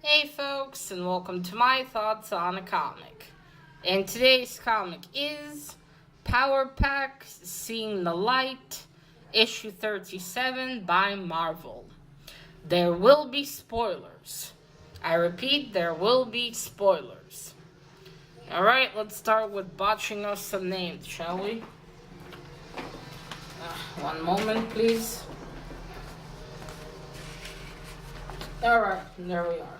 Hey folks, and welcome to my thoughts on a comic. And today's comic is Power Pack Seeing the Light, issue 37 by Marvel. There will be spoilers. I repeat, there will be spoilers. Alright, let's start with botching us some names, shall we? One moment, please. Alright, there we are.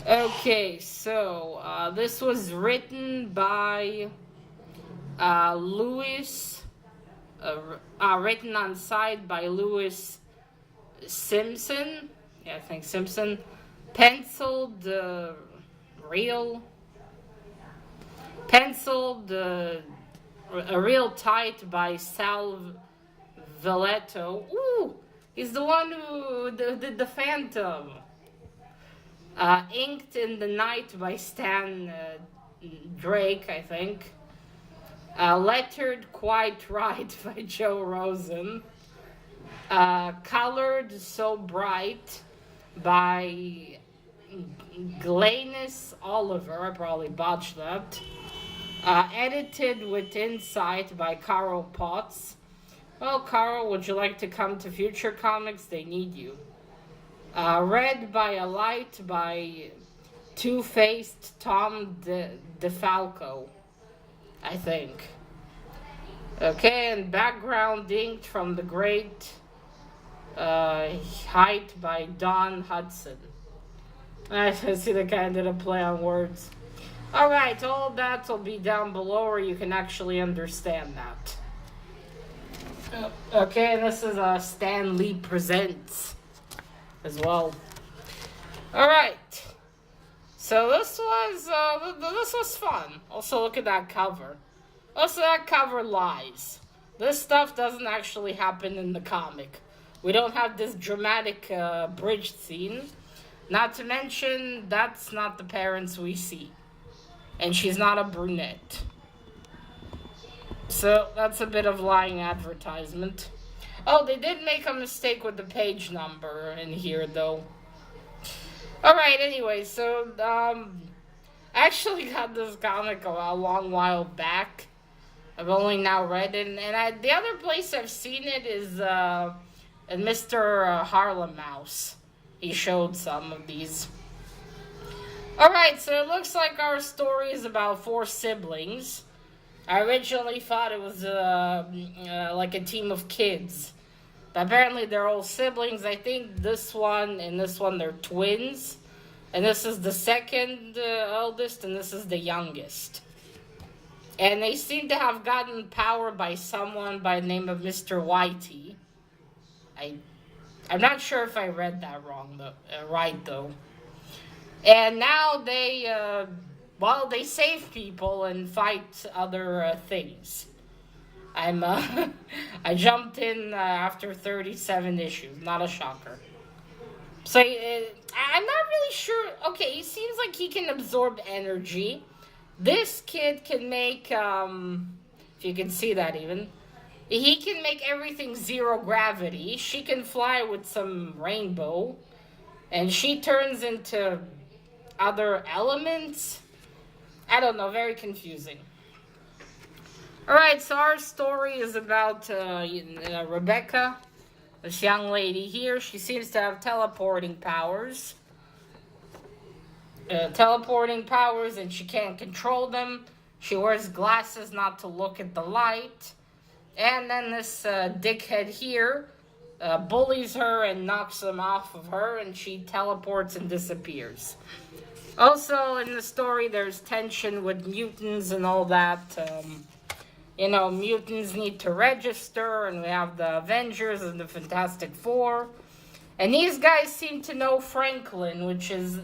Okay, so this was written by Louise, written on side by Louise Simpson. Yeah, I think Simpson. Penciled real tight by Sal Velluto. Ooh, he's the one who did the Phantom. Inked in the Night by Stan Drake, I think. Lettered Quite Right by Joe Rosen. Colored So Bright by Glynis Oliver. I probably botched that. Edited with Insight by Carol Potts. Well, Carol, would you like to come to Future Comics? They need you. Read by a Light by Two-Faced Tom DeFalco, I think. Okay, and background inked from the Great Height by Don Hudson. I see the guy did a play on words. Alright, all that will be down below where you can actually understand that. Okay, this is Stan Lee Presents as well. Alright. So this was fun. Also, look at that cover. Also, that cover lies. This stuff doesn't actually happen in the comic. We don't have this dramatic bridge scene. Not to mention, that's not the parents we see. And she's not a brunette. So, that's a bit of lying advertisement. Oh, they did make a mistake with the page number in here, though. Alright, anyway, so, I actually got this comic a long while back. I've only now read it, and the other place I've seen it is, in Mr. Harlem Mouse. He showed some of these. Alright, so it looks like our story is about 4 siblings. I originally thought it was like a team of kids. But apparently they're all siblings. I think this one and this one, they're twins. And this is the second eldest, and this is the youngest. And they seem to have gotten power by someone by the name of Mr. Whitey. I'm not sure if I read that right, though. And now they save people and fight other things. I jumped in after 37 issues. Not a shocker. So, I'm not really sure. Okay, he seems like he can absorb energy. This kid can make, if you can see that even, he can make everything 0 gravity. She can fly with some rainbow. And she turns into other elements. I don't know, very confusing. Alright, so our story is about Rebecca, this young lady here. She seems to have teleporting powers. And she can't control them. She wears glasses not to look at the light. And then this dickhead here bullies her and knocks them off of her, and she teleports and disappears. Also, in the story, there's tension with mutants and all that. Mutants need to register, and we have the Avengers and the Fantastic Four. And these guys seem to know Franklin, which is...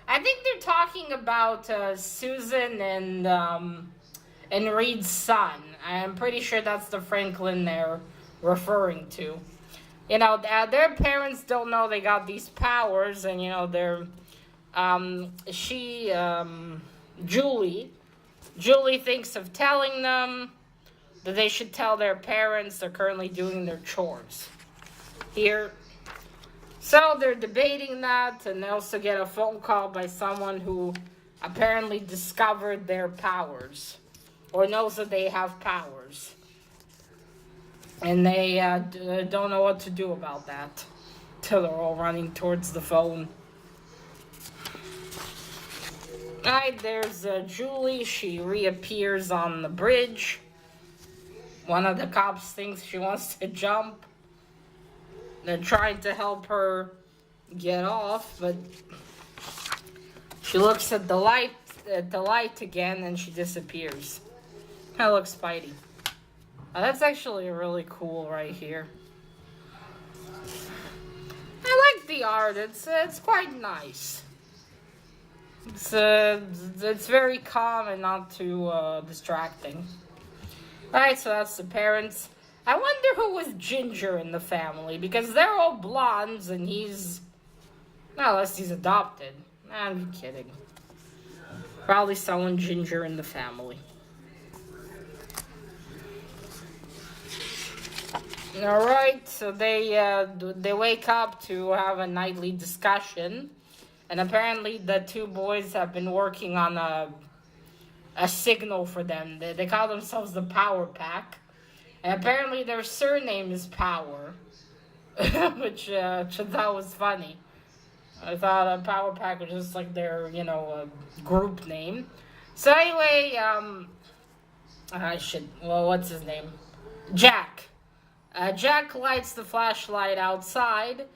I think they're talking about Susan and Reed's son. I'm pretty sure that's the Franklin they're referring to. Their parents don't know they got these powers, and, Julie thinks of telling them that they should tell their parents they're currently doing their chores. Here, So they're debating that, and they also get a phone call by someone who apparently discovered their powers, or knows that they have powers. And they don't know what to do about that, till they're all running towards the phone. Alright, there's Julie. She reappears on the bridge. One of the cops thinks she wants to jump. They're trying to help her get off, but she looks at the light again, and she disappears. That looks Spidey. That's actually really cool right here. I like the art. It's quite nice. It's very calm and not too distracting. Alright, so that's the parents. I wonder who was Ginger in the family, because they're all blondes and he's... unless he's adopted. I'm kidding. Probably someone Ginger in the family. Alright, so they wake up to have a nightly discussion. And apparently the two boys have been working on a signal for them. They call themselves the Power Pack. And apparently their surname is Power. Which I thought was funny. I thought a Power Pack was just like their, group name. So anyway, what's his name? Jack. Jack lights the flashlight outside,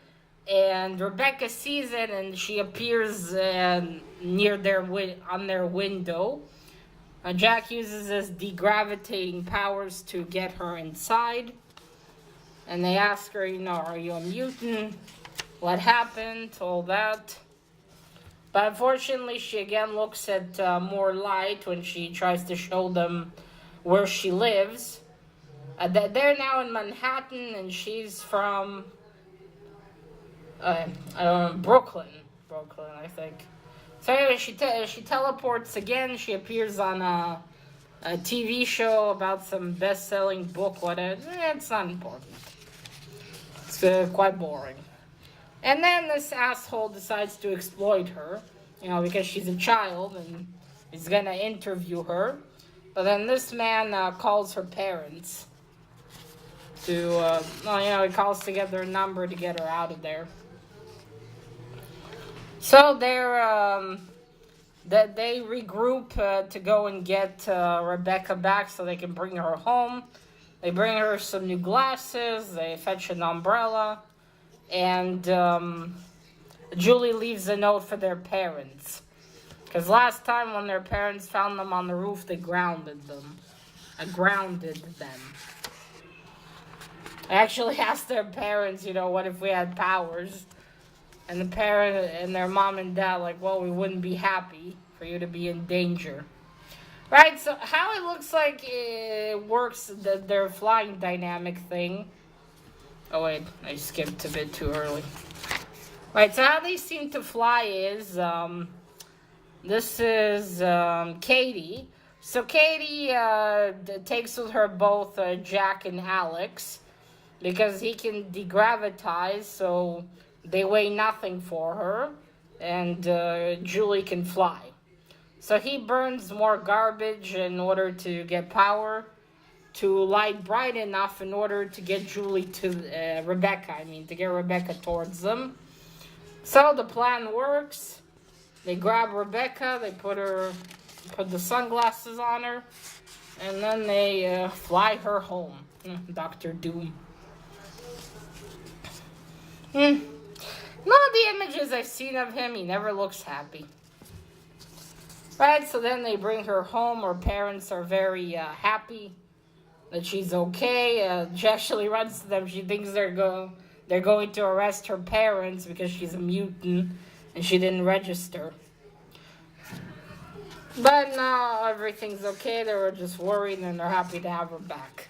and Rebecca sees it, and she appears near on their window. Jack uses his degravitating powers to get her inside, and they ask her, are you a mutant? What happened? All that. But unfortunately, she again looks at more light when she tries to show them where she lives. They're now in Manhattan, and she's from Brooklyn, I think. So anyway, she teleports again. She appears on a TV show about some best-selling book. Whatever. It's not important. It's quite boring. And then this asshole decides to exploit her, because she's a child, and he's gonna interview her. But then this man calls her parents. He calls to get their number to get her out of there. So they regroup to go and get Rebecca back so they can bring her home. They bring her some new glasses. They fetch an umbrella. And Julie leaves a note for their parents. Because last time when their parents found them on the roof, they grounded them. I actually asked their parents, what if we had powers? And the parent and their mom and dad we wouldn't be happy for you to be in danger. Right, so how it looks like it works, their flying dynamic thing. Oh wait, I skipped a bit too early. Right, so how they seem to fly is, this is Katie. So Katie takes with her both Jack and Alex, because he can degravitize, so they weigh nothing for her, and Julie can fly. So he burns more garbage in order to get power to light bright enough in order to get Julie to to get Rebecca towards them. So the plan works. They grab Rebecca, they put the sunglasses on her, and then they fly her home. Dr. Doom. None of the images I've seen of him, he never looks happy. Right, so then they bring her home. Her parents are very happy that she's okay. She actually runs to them. She thinks they're going to arrest her parents because she's a mutant and she didn't register. But now everything's okay. They were just worried and they're happy to have her back.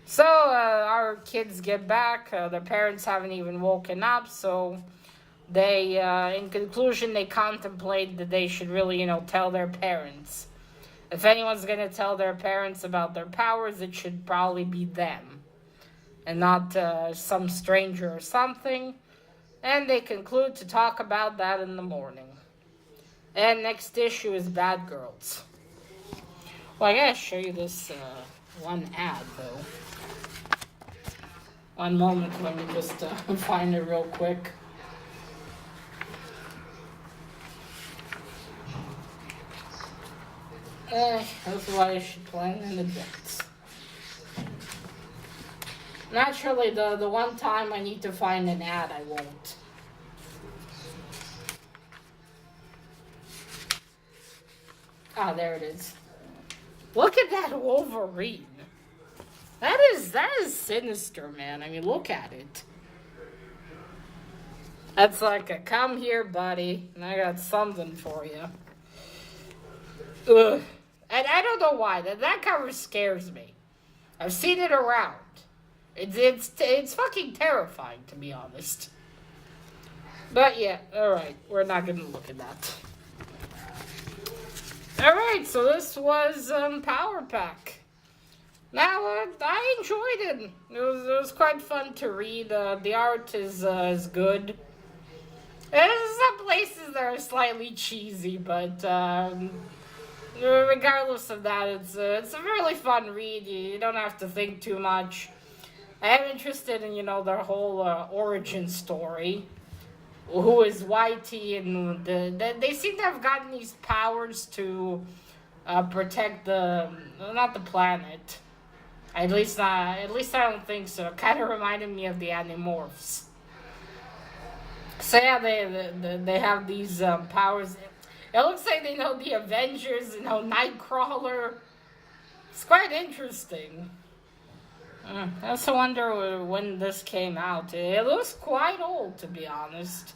So our kids get back. Their parents haven't even woken up, so they, in conclusion, they contemplate that they should really, tell their parents. If anyone's going to tell their parents about their powers, it should probably be them, and not some stranger or something. And they conclude to talk about that in the morning. And next issue is Bad Girls. Well, I gotta show you this one ad, though. One moment, let me just find it real quick. That's why I should plan in advance. Naturally, the one time I need to find an ad, I won't. Ah, there it is. Look at that Wolverine. That is sinister, man. I mean, look at it. That's like a come here, buddy, and I got something for you. Ugh. And I don't know why. That cover scares me. I've seen it around. It's fucking terrifying, to be honest. But yeah, alright. We're not gonna look at that. Alright, so this was Power Pack. Now, I enjoyed it. It was quite fun to read. The art is good. There's some places that are slightly cheesy, but regardless of that, it's a really fun read. You don't have to think too much. I am interested in, their whole origin story. Who is Whitey, and they seem to have gotten these powers to protect not the planet. At least I don't think so. It kind of reminded me of the Animorphs. So yeah, they have these powers. It looks like they know the Avengers, Nightcrawler. It's quite interesting. I also wonder when this came out. It looks quite old, to be honest.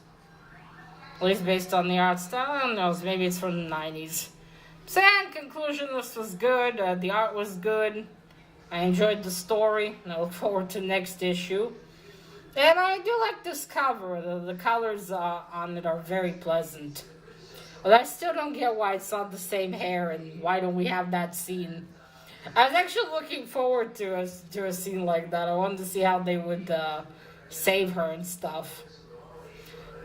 At least based on the art style. I don't know, maybe it's from the 90s. So in conclusion, this was good. The art was good. I enjoyed the story, and I look forward to next issue. And I do like this cover. The colors on it are very pleasant. But I still don't get why it's not the same hair, and why don't we have that scene. I was actually looking forward to a scene like that. I wanted to see how they would save her and stuff.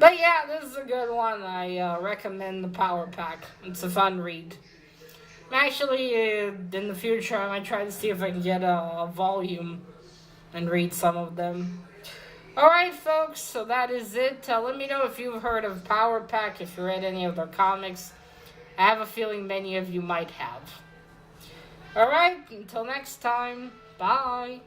But yeah, this is a good one. I recommend the Power Pack. It's a fun read. Actually, in the future, I might try to see if I can get a volume and read some of them. Alright, folks, so that is it. Let me know if you've heard of Power Pack, if you read any of their comics. I have a feeling many of you might have. Alright, until next time, bye.